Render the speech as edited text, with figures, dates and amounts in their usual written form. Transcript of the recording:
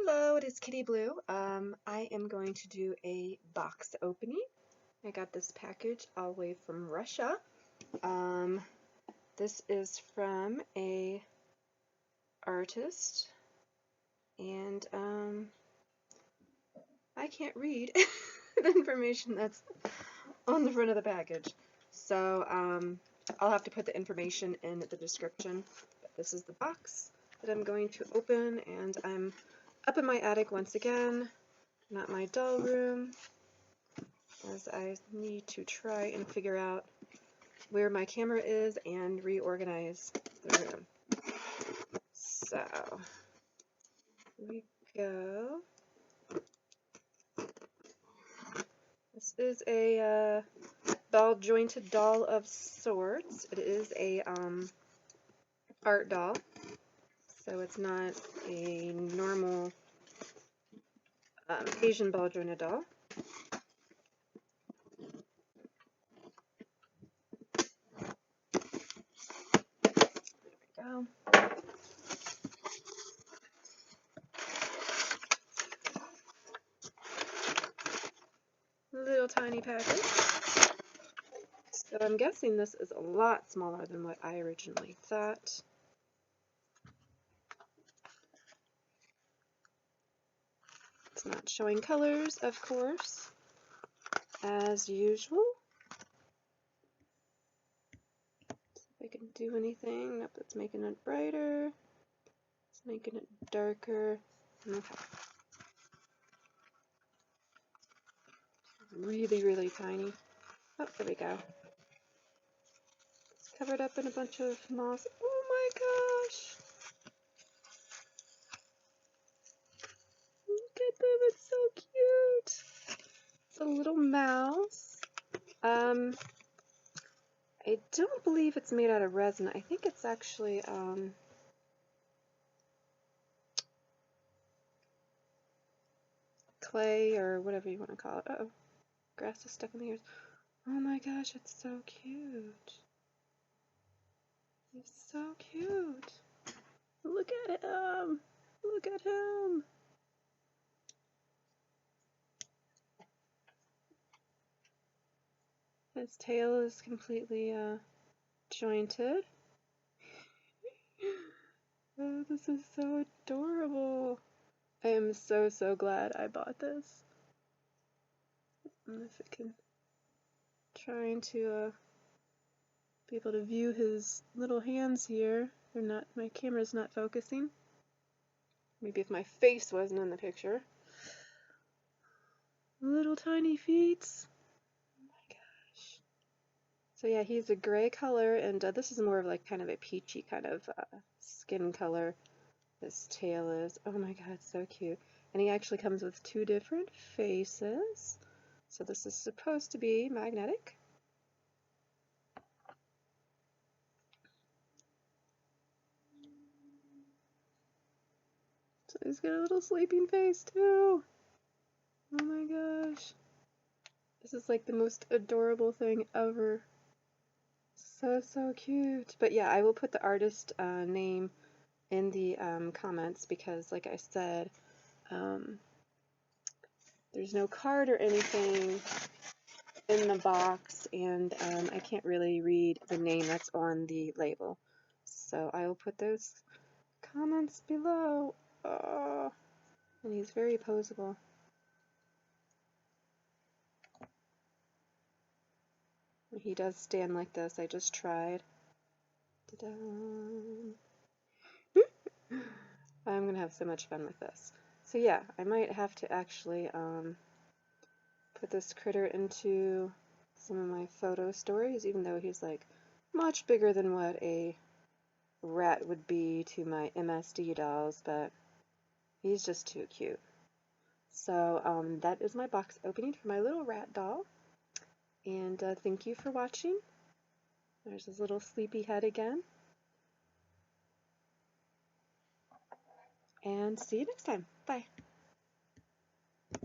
Hello, it is Kitty Blue. I am going to do a box opening. I got this package all the way from Russia. This is from a artist, and I can't read the information that's on the front of the package. So I'll have to put the information in the description. But this is the box that I'm going to open, and I'm up in my attic once again, not my doll room, as I need to try and figure out where my camera is and reorganize the room. So, here we go. This is a ball jointed doll of sorts. It is a art doll, so it's not a normal Asian ball jointed doll. There we go. Little tiny package. So I'm guessing this is a lot smaller than what I originally thought. It's not showing colors, of course, as usual. See if I can do anything. Nope, it's making it brighter. It's making it darker. Okay. Really, really tiny. Oh, there we go. It's covered up in a bunch of moss. Oh my gosh! Look at them, it's so cute! It's a little mouse. I don't believe it's made out of resin. I think it's actually, clay or whatever you want to call it. Uh-oh, grass is stuck in the ears. Oh my gosh, it's so cute. He's so cute. Look at him. Look at him. His tail is completely jointed. Oh, this is so adorable. I am so glad I bought this. And if I can trying to be able to view his little hands here. They're not, my camera's not focusing. Maybe if my face wasn't in the picture. Little tiny feet. Oh my gosh. So yeah, he's a gray color, and this is more of like kind of a peachy kind of skin color. This tail is. Oh my god, so cute. And he actually comes with two different faces. So this is supposed to be magnetic. So he's got a little sleeping face too. Oh my gosh. This is like the most adorable thing ever. So cute. But yeah, I will put the artist name in the comments because, like I said, there's no card or anything in the box, and I can't really read the name that's on the label. So I will put those comments below. Oh, and he's very poseable. He does stand like this. I just tried. Ta-da! I'm gonna have so much fun with this. So yeah, I might have to actually put this critter into some of my photo stories, even though he's like much bigger than what a rat would be to my MSD dolls, but he's just too cute. So that is my box opening for my little rat doll, and thank you for watching. There's his little sleepy head again, and see you next time. Bye.